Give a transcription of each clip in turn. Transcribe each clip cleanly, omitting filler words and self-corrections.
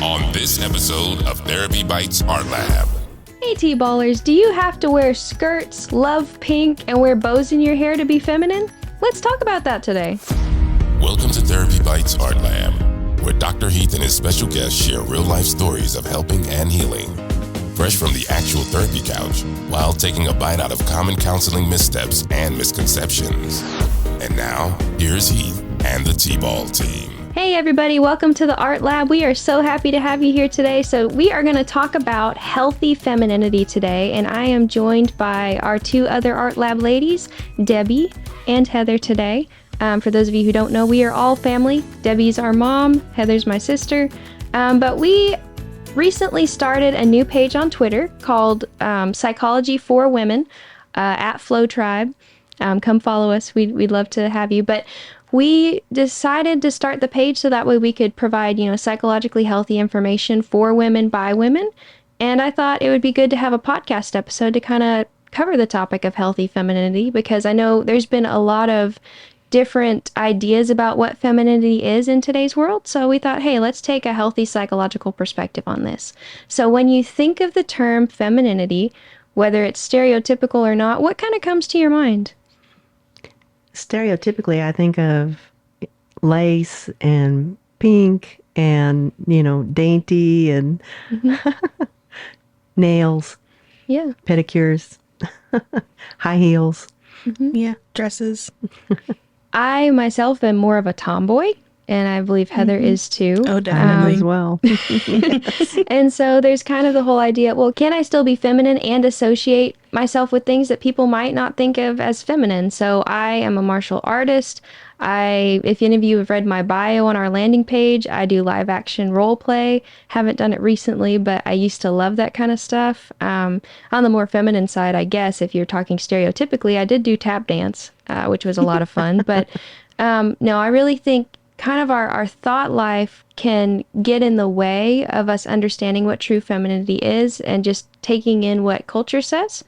on this episode of Therapy Bites Art Lab. Hey T-ballers, do you have to wear skirts, love pink, and wear bows in your hair to be feminine? Let's talk about that today. Welcome to Therapy Bites Art Lab, where Dr. Heath and his special guests share real-life stories of helping and healing, fresh from the actual therapy couch, while taking a bite out of common counseling missteps and misconceptions. And now, here's Heath and the T-ball team. Hey everybody, welcome to the Art Lab. We are so happy to have you here today. So we are going to talk about healthy femininity today, and I am joined by our two other Art Lab ladies, Debbie and Heather today. For those of you who don't know, we are all family. Debbie's our mom, Heather's my sister. But we recently started a new page on Twitter called Psychology for Women at Flow Tribe. Come follow us. We'd love to have you. But we decided to start the page so that way we could provide, psychologically healthy information for women by women. And I thought it would be good to have a podcast episode to kind of cover the topic of healthy femininity, because I know there's been a lot of different ideas about what femininity is in today's world. So we thought, hey, let's take a healthy psychological perspective on this. So when you think of the term femininity, whether it's stereotypical or not, what kind of comes to your mind? Stereotypically, I think of lace and pink and, dainty and nails, pedicures, high heels. Yeah, dresses. I myself am more of a tomboy, and I believe Heather is too. Oh, definitely. As well. And so there's kind of the whole idea, well, can I still be feminine and associate myself with things that people might not think of as feminine? So I am a martial artist. If any of you have read my bio on our landing page, I do live action role play. Haven't done it recently, but I used to love that kind of stuff. On the more feminine side, I guess, if you're talking stereotypically, I did do tap dance, which was a lot of fun. But no, I really think kind of our thought life can get in the way of us understanding what true femininity is and just taking in what culture says.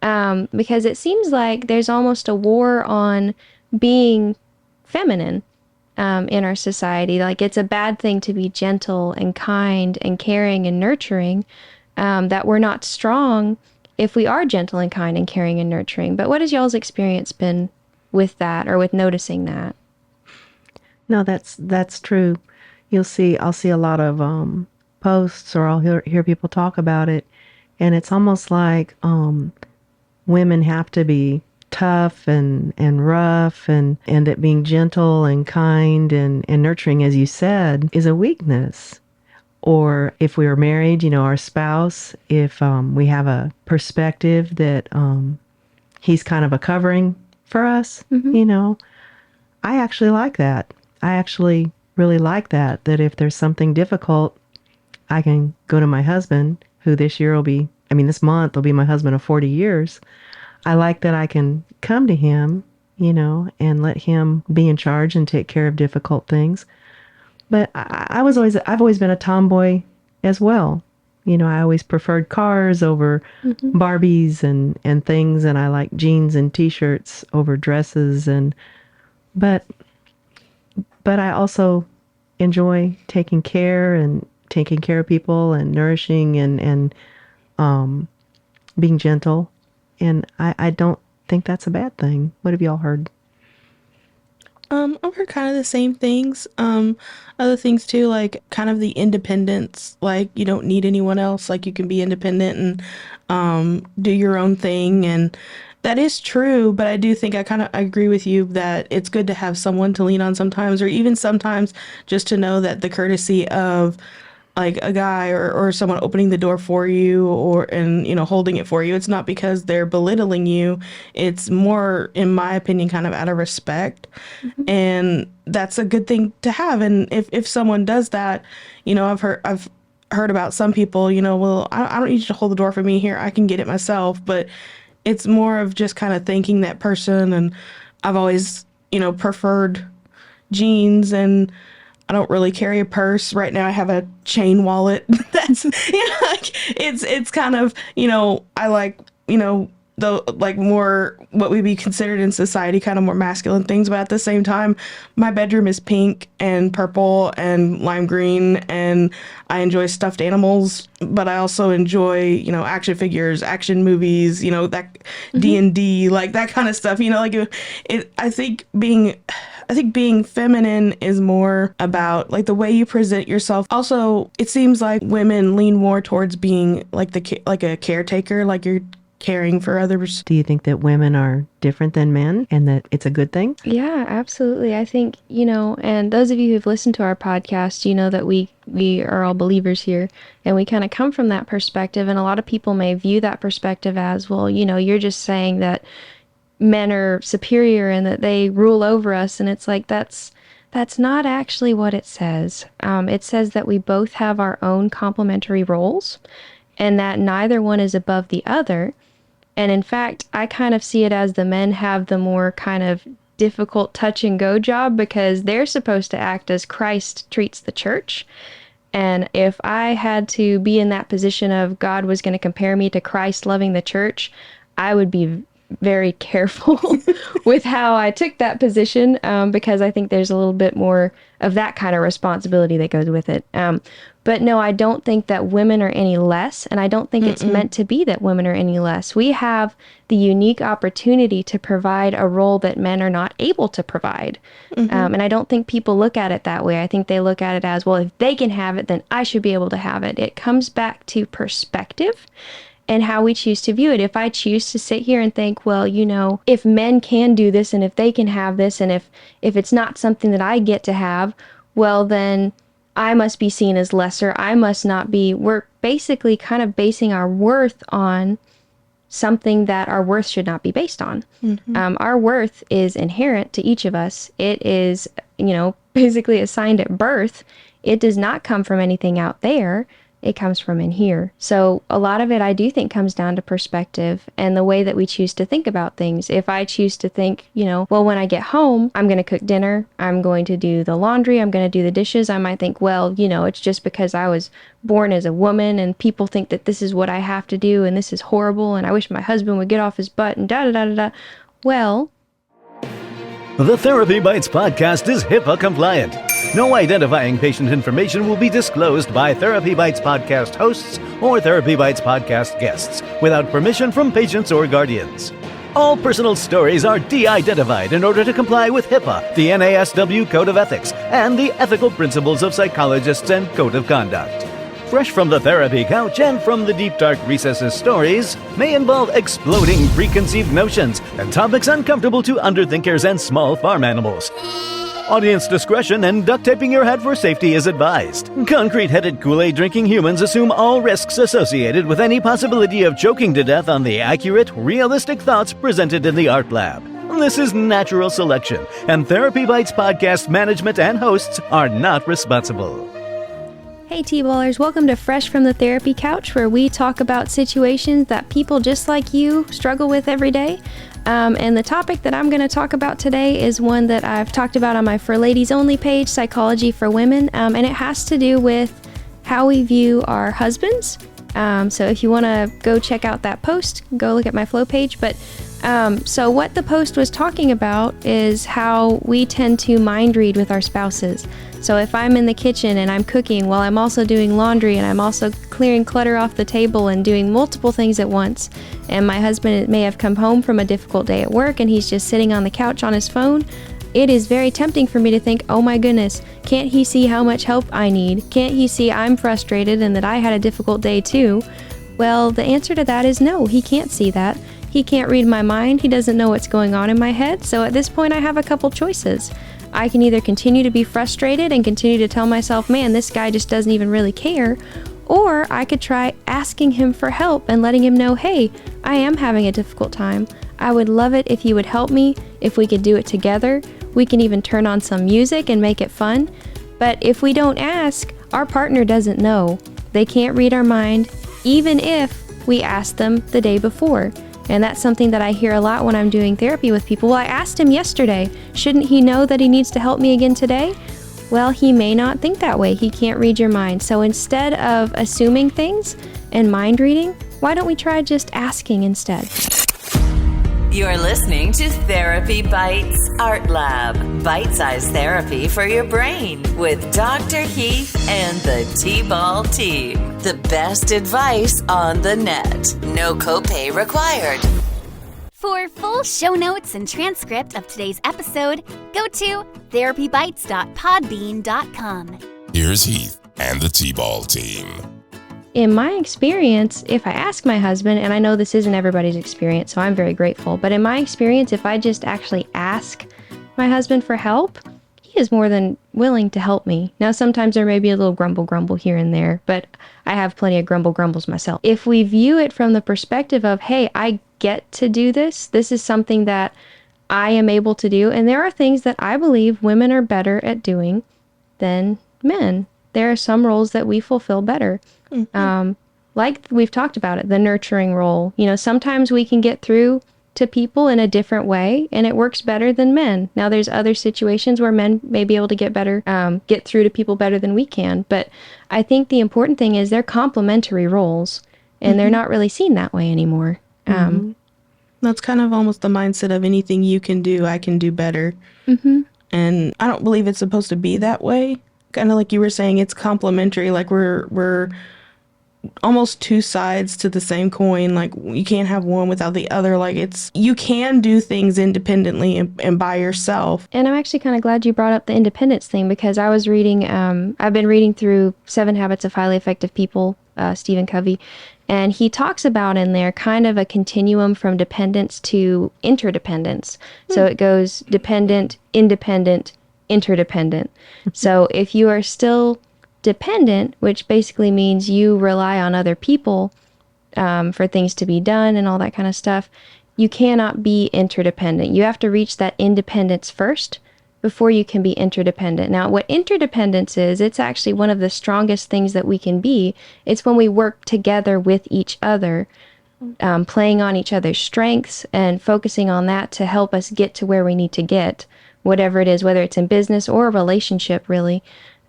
Because it seems like there's almost a war on being feminine in our society. Like it's a bad thing to be gentle and kind and caring and nurturing, that we're not strong if we are gentle and kind and caring and nurturing. But what has y'all's experience been with that, or with noticing that? No, that's true. I'll see a lot of posts, or I'll hear people talk about it, and it's almost like women have to be tough and rough, and it being gentle and kind and nurturing, as you said, is a weakness. Or if we are married, our spouse, if we have a perspective that he's kind of a covering for us, I actually like that. I actually really like that if there's something difficult, I can go to my husband, who this month will be my husband of 40 years. I like that I can come to him, and let him be in charge and take care of difficult things. But I've always been a tomboy as well. I always preferred cars over Barbies and things, and I like jeans and t-shirts over dresses, but I also enjoy taking care of people and nourishing and being gentle. And I don't think that's a bad thing. What have y'all heard? I've heard kind of the same things. Other things too, like kind of the independence, like you don't need anyone else, like you can be independent and do your own thing. And that is true, but I do think I agree with you that it's good to have someone to lean on sometimes, or even sometimes just to know that the courtesy of like a guy or someone opening the door for you and holding it for you. It's not because they're belittling you. It's more, in my opinion, kind of out of respect. And that's a good thing to have. And if someone does that, I've heard about some people, well, I don't need you to hold the door for me here. I can get it myself. But it's more of just kind of thanking that person. And I've always, preferred jeans, and I don't really carry a purse. Right now I have a chain wallet. That's, it's kind of, I like, the like more what would be considered in society kind of more masculine things, but at the same time my bedroom is pink and purple and lime green, and I enjoy stuffed animals, but I also enjoy, you know, action figures, action movies, you know, that D&D, like that kind of stuff, you know, like I think being feminine is more about like the way you present yourself. Also, it seems like women lean more towards being like a caretaker, like you're caring for others. Do you think that women are different than men and that it's a good thing? Yeah, absolutely. I think, you know, and those of you who've listened to our podcast, you know that we are all believers here, and we kind of come from that perspective. And a lot of people may view that perspective as, well, you know, you're just saying that men are superior and that they rule over us. And it's like, that's not actually what it says. It says that we both have our own complementary roles and that neither one is above the other. And in fact, I kind of see it as the men have the more kind of difficult touch and go job because they're supposed to act as Christ treats the church. And if I had to be in that position of God was going to compare me to Christ loving the church, I would be very careful with how I took that position, because I think there's a little bit more of that kind of responsibility that goes with it. But no, I don't think that women are any less, and I don't think it's meant to be that women are any less. We have the unique opportunity to provide a role that men are not able to provide. And I don't think people look at it that way. I think they look at it as, well, if they can have it, then I should be able to have it. It comes back to perspective and how we choose to view it. If I choose to sit here and think, well, you know, if men can do this and if they can have this, and if it's not something that I get to have, well, then I must be seen as lesser. I must not be. We're basically kind of basing our worth on something that our worth should not be based on. Our worth is inherent to each of us. It is, you know, basically assigned at birth. It does not come from anything out there. It comes from in here. So a lot of it, I do think, comes down to perspective and the way that we choose to think about things. If I choose to think, you know, well, when I get home, I'm going to cook dinner, I'm going to do the laundry, I'm going to do the dishes, I might think, well, you know, it's just because I was born as a woman and people think that this is what I have to do and this is horrible and I wish my husband would get off his butt and da-da-da-da-da. Well, the Therapy Bites podcast is HIPAA compliant. No identifying patient information will be disclosed by Therapy Bites podcast hosts or Therapy Bites podcast guests without permission from patients or guardians. All personal stories are de-identified in order to comply with HIPAA, the NASW Code of Ethics, and the ethical principles of psychologists and code of conduct. Fresh from the therapy couch and from the deep dark recesses, stories may involve exploding preconceived notions and topics uncomfortable to underthinkers and small farm animals. Audience discretion and duct taping your head for safety is advised. Concrete-headed Kool-Aid drinking humans assume all risks associated with any possibility of choking to death on the accurate, realistic thoughts presented in the art lab. This is natural selection, and Therapy Bites podcast management and hosts are not responsible. hey T-ballers, welcome to Fresh from the Therapy Couch, where we talk about situations that people just like you struggle with every day. And the topic that I'm going to talk about today is one that I've talked about on my For Ladies Only page, Psychology for Women, and it has to do with how we view our husbands. So if you want to go check out that post, go look at my flow page. But so what the post was talking about is how we tend to mind read with our spouses. So if I'm in the kitchen and I'm cooking while I'm also doing laundry and I'm also clearing clutter off the table and doing multiple things at once, and my husband may have come home from a difficult day at work and he's just sitting on the couch on his phone, it is very tempting for me to think, oh my goodness, can't he see how much help I need? Can't he see I'm frustrated and that I had a difficult day too? Well, the answer to that is no, he can't see that. He can't read my mind. He doesn't know what's going on in my head. So at this point, I have a couple choices. I can either continue to be frustrated and continue to tell myself, man, this guy just doesn't even really care. Or I could try asking him for help and letting him know, hey, I am having a difficult time. I would love it if you would help me, if we could do it together. We can even turn on some music and make it fun. But if we don't ask, our partner doesn't know. They can't read our mind, even if we asked them the day before. And that's something that I hear a lot when I'm doing therapy with people. Well, I asked him yesterday. Shouldn't he know that he needs to help me again today? Well, he may not think that way. He can't read your mind. So instead of assuming things and mind reading, why don't we try just asking instead? You're listening to Therapy Bites Art Lab, bite-sized therapy for your brain with Dr. Heath and the T-Ball team. The best advice on the net. No copay required. For full show notes and transcript of today's episode, go to therapybites.podbean.com. Here's Heath and the T-Ball team. In my experience, if I ask my husband, and I know this isn't everybody's experience, so I'm very grateful, but in my experience, if I just actually ask my husband for help, he is more than willing to help me. Now, sometimes there may be a little grumble here and there, but I have plenty of grumbles myself. If we view it from the perspective of, hey, I get to do this, this is something that I am able to do, and there are things that I believe women are better at doing than men. There are some roles that we fulfill better. Like we've talked about it, the nurturing role. You know, sometimes we can get through to people in a different way, and it works better than men. Now, there's other situations where men may be able to get through to people better than we can. But I think the important thing is they're complementary roles, and they're not really seen that way anymore. That's kind of almost the mindset of anything you can do, I can do better. And I don't believe it's supposed to be that way. Kind of like you were saying, it's complementary. Like we're almost two sides to the same coin. Like you can't have one without the other. Like you can do things independently and by yourself. And I'm actually kind of glad you brought up the independence thing, because I was reading, I've been reading through 7 Habits of Highly Effective People, Stephen Covey, and he talks about in there kind of a continuum from dependence to interdependence. So it goes dependent, independent, interdependent. So if you are still dependent, which basically means you rely on other people for things to be done and all that kind of stuff, you cannot be interdependent. You have to reach that independence first before you can be interdependent. Now, what interdependence is, it's actually one of the strongest things that we can be. It's when we work together with each other, playing on each other's strengths and focusing on that to help us get to where we need to get, whatever it is, whether it's in business or a relationship, really.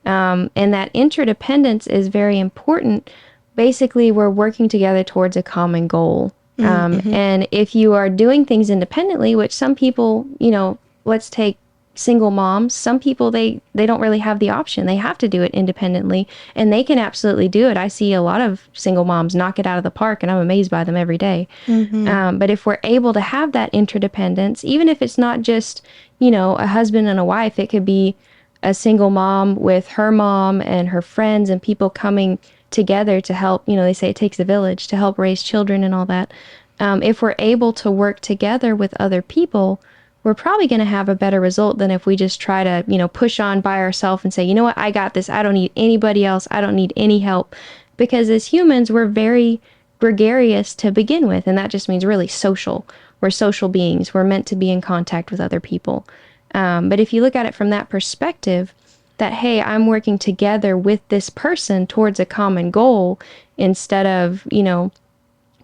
And that interdependence is very important. Basically, we're working together towards a common goal. And if you are doing things independently, which some people, you know, let's take single moms, some people, they don't really have the option. They have to do it independently, and they can absolutely do it. I see a lot of single moms knock it out of the park, and I'm amazed by them every day. But if we're able to have that interdependence, even if it's not just, you know, a husband and a wife, it could be a single mom with her mom and her friends and people coming together to help. You know, they say it takes a village to help raise children and all that. If we're able to work together with other people, we're probably going to have a better result than if we just try to, you know, push on by ourselves and say, you know what, I got this. I don't need anybody else. I don't need any help. Because as humans, we're very gregarious to begin with, and that just means really social. We're social beings. We're meant to be in contact with other people. But if you look at it from that perspective, that, hey, I'm working together with this person towards a common goal, instead of, you know,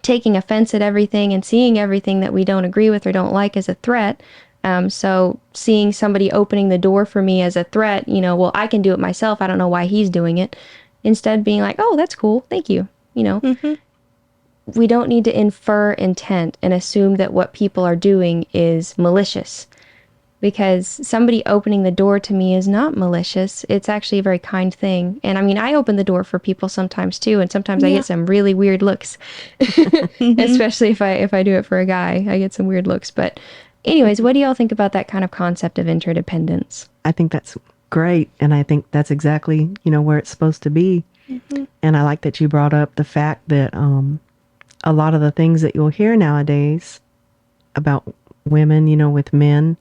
taking offense at everything and seeing everything that we don't agree with or don't like as a threat. So seeing somebody opening the door for me as a threat, you know, well, I can do it myself. I don't know why he's doing it. Instead being like, oh, that's cool. Thank you. You know, we don't need to infer intent and assume that what people are doing is malicious, because somebody opening the door to me is not malicious. It's actually a very kind thing. And I mean, I open the door for people sometimes too, and sometimes I get some really weird looks, especially if I do it for a guy. I get some weird looks. But anyways, what do y'all think about that kind of concept of interdependence? I think that's great. And I think that's exactly, you know, where it's supposed to be. And I like that you brought up the fact that a lot of the things that you'll hear nowadays about women, you know, with men,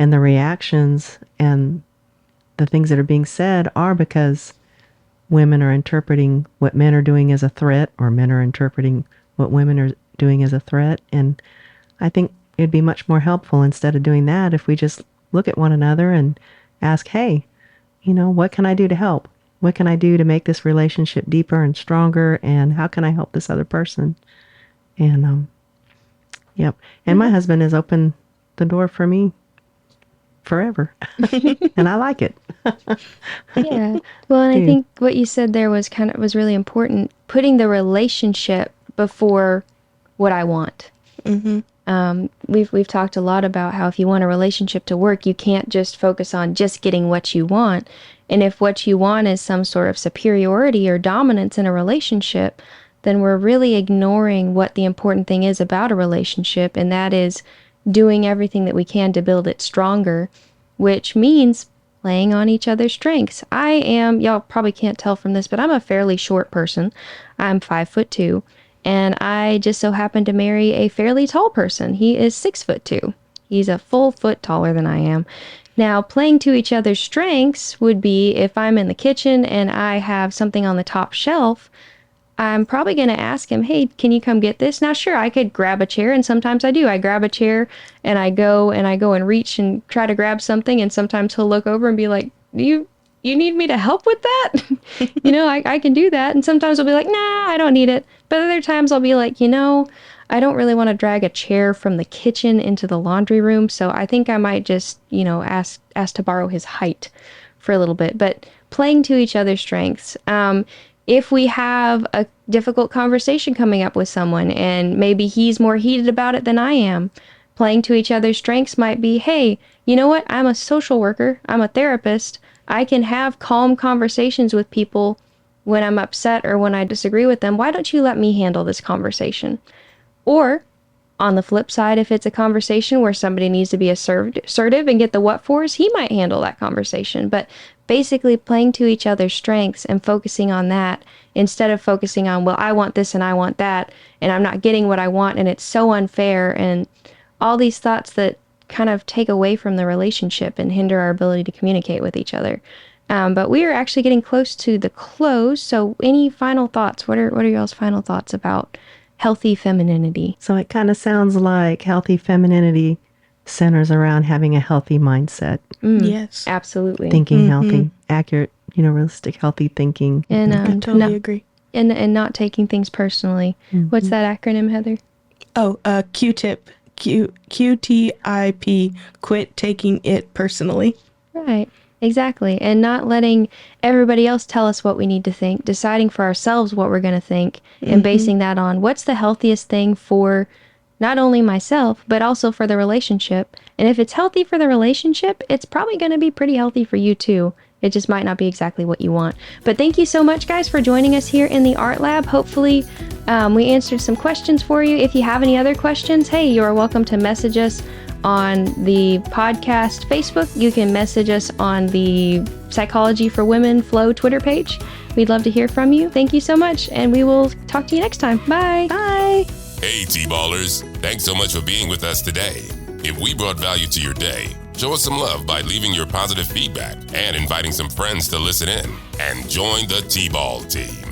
and the reactions and the things that are being said are because women are interpreting what men are doing as a threat, or men are interpreting what women are doing as a threat. And I think it'd be much more helpful, instead of doing that, if we just look at one another and ask, hey, you know, what can I do to help? What can I do to make this relationship deeper and stronger? And how can I help this other person? And, yep. And my husband has opened the door for me forever. And I like it. Yeah. Well, and I think what you said there was really important, putting the relationship before what I want. We've talked a lot about how if you want a relationship to work, you can't just focus on just getting what you want. And if what you want is some sort of superiority or dominance in a relationship, then we're really ignoring what the important thing is about a relationship, and that is doing everything that we can to build it stronger, which means playing on each other's strengths. Y'all probably can't tell from this, but I'm a fairly short person. I'm 5'2", and I just so happen to marry a fairly tall person. He is 6'2". He's a full foot taller than I am. Now, playing to each other's strengths would be if I'm in the kitchen and I have something on the top shelf, I'm probably going to ask him, hey, can you come get this? Now, sure, I could grab a chair, and sometimes I do. I grab a chair and I go and reach and try to grab something, and sometimes he'll look over and be like, you need me to help with that? I can do that. And sometimes I'll be like, nah, I don't need it. But other times I'll be like, I don't really want to drag a chair from the kitchen into the laundry room, so I think I might just, ask to borrow his height for a little bit. But playing to each other's strengths. If we have a difficult conversation coming up with someone and maybe he's more heated about it than I am, playing to each other's strengths might be, hey, you know what? I'm a social worker. I'm a therapist. I can have calm conversations with people when I'm upset or when I disagree with them. Why don't you let me handle this conversation? Or on the flip side, if it's a conversation where somebody needs to be assertive and get the what fors, he might handle that conversation. But basically playing to each other's strengths and focusing on that instead of focusing on, well, I want this and I want that, and I'm not getting what I want, and it's so unfair, and all these thoughts that kind of take away from the relationship and hinder our ability to communicate with each other. But we are actually getting close to the close, so any final thoughts? What are y'all's final thoughts about healthy femininity? So it kind of sounds like healthy femininity centers around having a healthy mindset. Yes. Absolutely. Thinking healthy, accurate, realistic, healthy thinking. And I totally agree. And not taking things personally. What's that acronym, Heather? Oh, Q-tip. QTIP. Quit taking it personally. Right. Exactly. And not letting everybody else tell us what we need to think, deciding for ourselves what we're going to think, and basing that on what's the healthiest thing for not only myself, but also for the relationship. And if it's healthy for the relationship, it's probably going to be pretty healthy for you too. It just might not be exactly what you want. But thank you so much, guys, for joining us here in the Art Lab. Hopefully, we answered some questions for you. If you have any other questions, hey, you are welcome to message us on the podcast Facebook. You can message us on the Psychology for Women Flow Twitter page. We'd love to hear from you. Thank you so much, and we will talk to you next time. Bye. Bye. Hey, T-Ballers. Thanks so much for being with us today. If we brought value to your day, show us some love by leaving your positive feedback and inviting some friends to listen in. And join the T-Ball team.